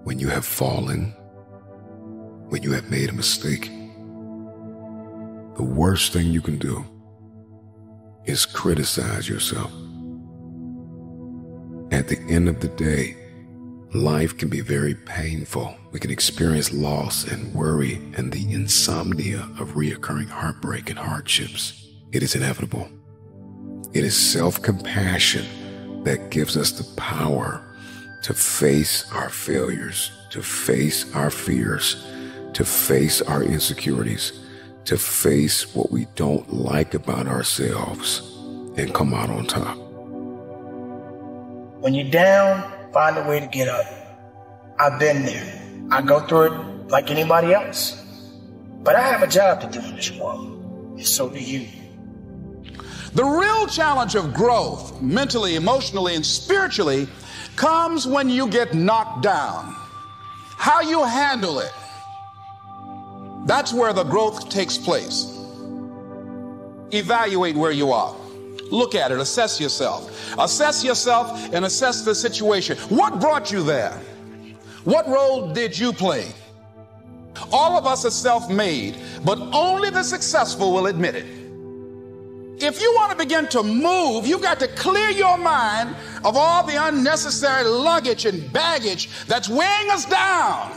when you have fallen, when you have made a mistake, the worst thing you can do is criticize yourself. At the end of the day, life can be very painful. We can experience loss and worry and the insomnia of reoccurring heartbreak and hardships. It is inevitable. It is self-compassion that gives us the power to face our failures, to face our fears, to face our insecurities, to face what we don't like about ourselves and come out on top. When you're down, find a way to get up. I've been there. I go through it like anybody else. But I have a job to do in this world, and so do you. The real challenge of growth, mentally, emotionally, and spiritually, comes when you get knocked down. How you handle it, that's where the growth takes place. Evaluate where you are. Look at it, assess yourself. Assess yourself and assess the situation. What brought you there? What role did you play? All of us are self-made, but only the successful will admit it. If you want to begin to move, you got to clear your mind of all the unnecessary luggage and baggage that's weighing us down.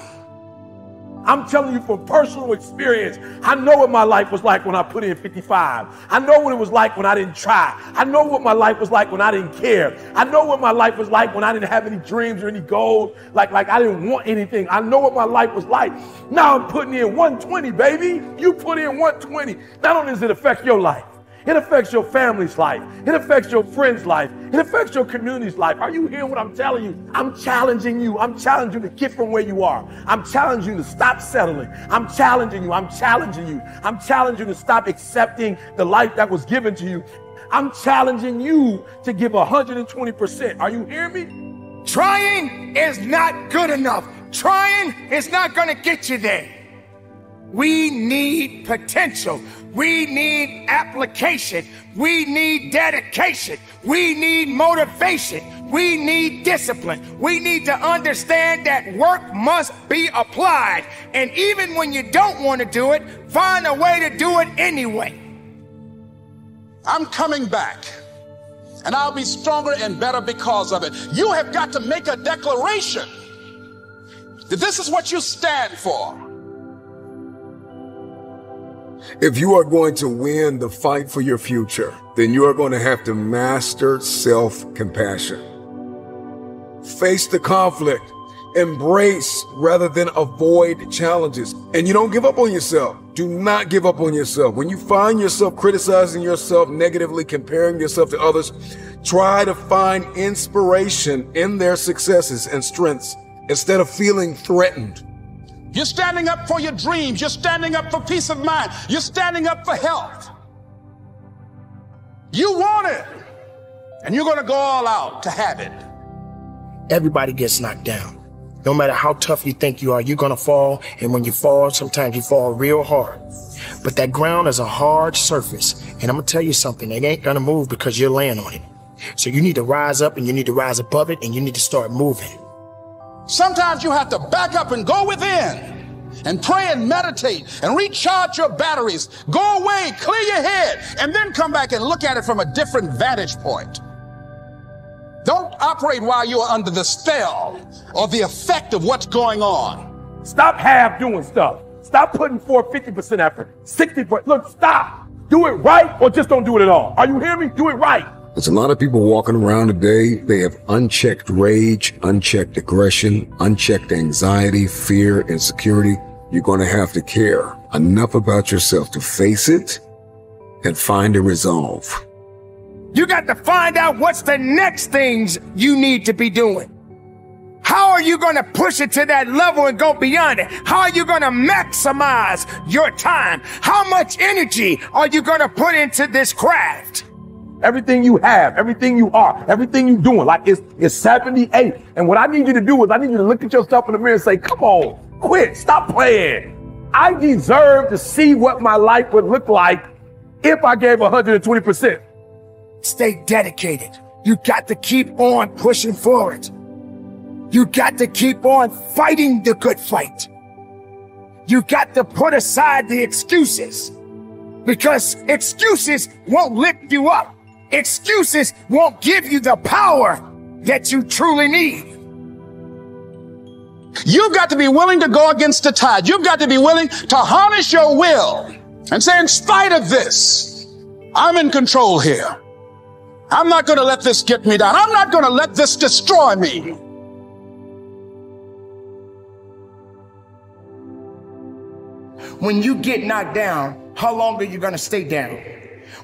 I'm telling you from personal experience, I know what my life was like when I put in 55. I know what it was like when I didn't try. I know what my life was like when I didn't care. I know what my life was like when I didn't have any dreams or any goals, like I didn't want anything. I know what my life was like. Now I'm putting in 120, baby. You put in 120. Not only does it affect your life, it affects your family's life. It affects your friend's life. It affects your community's life. Are you hearing what I'm telling you? I'm challenging you. I'm challenging you to get from where you are. I'm challenging you to stop settling. I'm challenging you. I'm challenging you. I'm challenging you to stop accepting the life that was given to you. I'm challenging you to give 120%. Are you hearing me? Trying is not good enough. Trying is not going to get you there. We need potential. We need application. We need dedication. We need motivation. We need discipline. We need to understand that work must be applied. And even when you don't want to do it, find a way to do it anyway. I'm coming back, and I'll be stronger and better because of it. You have got to make a declaration that this is what you stand for. If you are going to win the fight for your future, then you are going to have to master self-compassion. Face the conflict, embrace rather than avoid challenges. And you don't give up on yourself. Do not give up on yourself. When you find yourself criticizing yourself negatively, comparing yourself to others, try to find inspiration in their successes and strengths instead of feeling threatened. You're standing up for your dreams. You're standing up for peace of mind. You're standing up for health. You want it, and you're going to go all out to have it. Everybody gets knocked down. No matter how tough you think you are, you're going to fall. And when you fall, sometimes you fall real hard. But that ground is a hard surface. And I'm going to tell you something. It ain't going to move because you're laying on it. So you need to rise up, and you need to rise above it, and you need to start moving. Sometimes you have to back up and go within and pray and meditate and recharge your batteries. Go away, clear your head, and then come back and look at it from a different vantage point. Don't operate while you're under the spell or the effect of what's going on. Stop half doing stuff. Stop putting forth 50% effort, 60%. Look, stop. Do it right or just don't do it at all. Are you hearing me? Do it right. There's a lot of people walking around today. They have unchecked rage, unchecked aggression, unchecked anxiety, fear, insecurity. You're going to have to care enough about yourself to face it and find a resolve. You got to find out what's the next things you need to be doing. How are you going to push it to that level and go beyond it? How are you going to maximize your time? How much energy are you going to put into this craft? Everything you have, everything you are, everything you're doing, like it's 78. And what I need you to do is I need you to look at yourself in the mirror and say, come on, quit, stop playing. I deserve to see what my life would look like if I gave 120%. Stay dedicated. You got to keep on pushing forward. You got to keep on fighting the good fight. You got to put aside the excuses, because excuses won't lift you up. Excuses won't give you the power that you truly need. You've got to be willing to go against the tide. You've got to be willing to harness your will and say, in spite of this, I'm in control here. I'm not going to let this get me down. I'm not going to let this destroy me. When you get knocked down, how long are you going to stay down?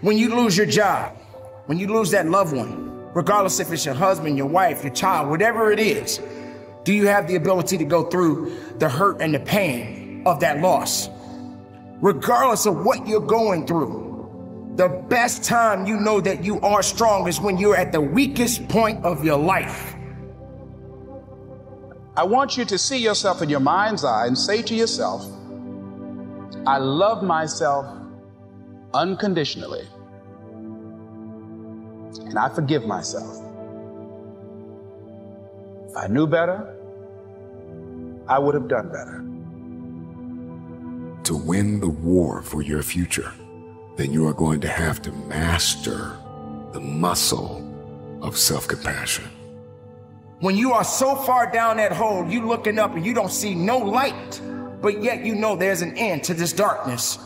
When you lose your job, when you lose that loved one, regardless if it's your husband, your wife, your child, whatever it is, do you have the ability to go through the hurt and the pain of that loss? Regardless of what you're going through, the best time you know that you are strong is when you're at the weakest point of your life. I want you to see yourself in your mind's eye and say to yourself, I love myself unconditionally, and I forgive myself. If I knew better, I would have done better. To win the war for your future, then you are going to have to master the muscle of self-compassion. When you are so far down that hole, you looking up and you don't see no light, but yet you know there's an end to this darkness,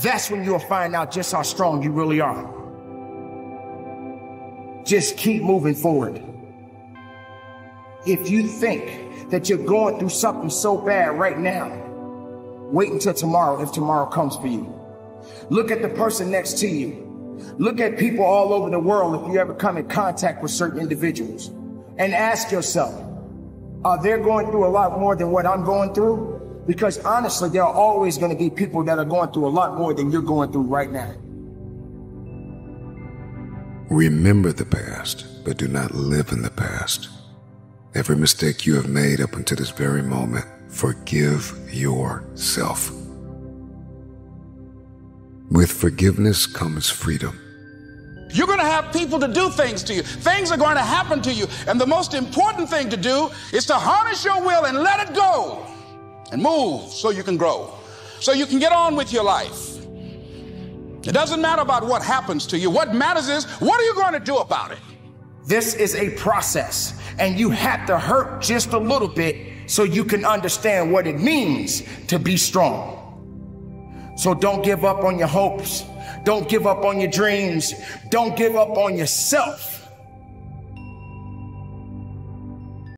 that's when you'll find out just how strong you really are. Just keep moving forward. If you think that you're going through something so bad right now, wait until tomorrow if tomorrow comes for you. Look at the person next to you. Look at people all over the world if you ever come in contact with certain individuals, and ask yourself, are they going through a lot more than what I'm going through? Because honestly, there are always going to be people that are going through a lot more than you're going through right now. Remember the past, but do not live in the past. Every mistake you have made up until this very moment, forgive yourself. With forgiveness comes freedom. You're going to have people to do things to you. Things are going to happen to you. And the most important thing to do is to harness your will and let it go and move so you can grow, so you can get on with your life. It doesn't matter about what happens to you. What matters is, what are you going to do about it? This is a process, and you have to hurt just a little bit so you can understand what it means to be strong. So don't give up on your hopes. Don't give up on your dreams. Don't give up on yourself.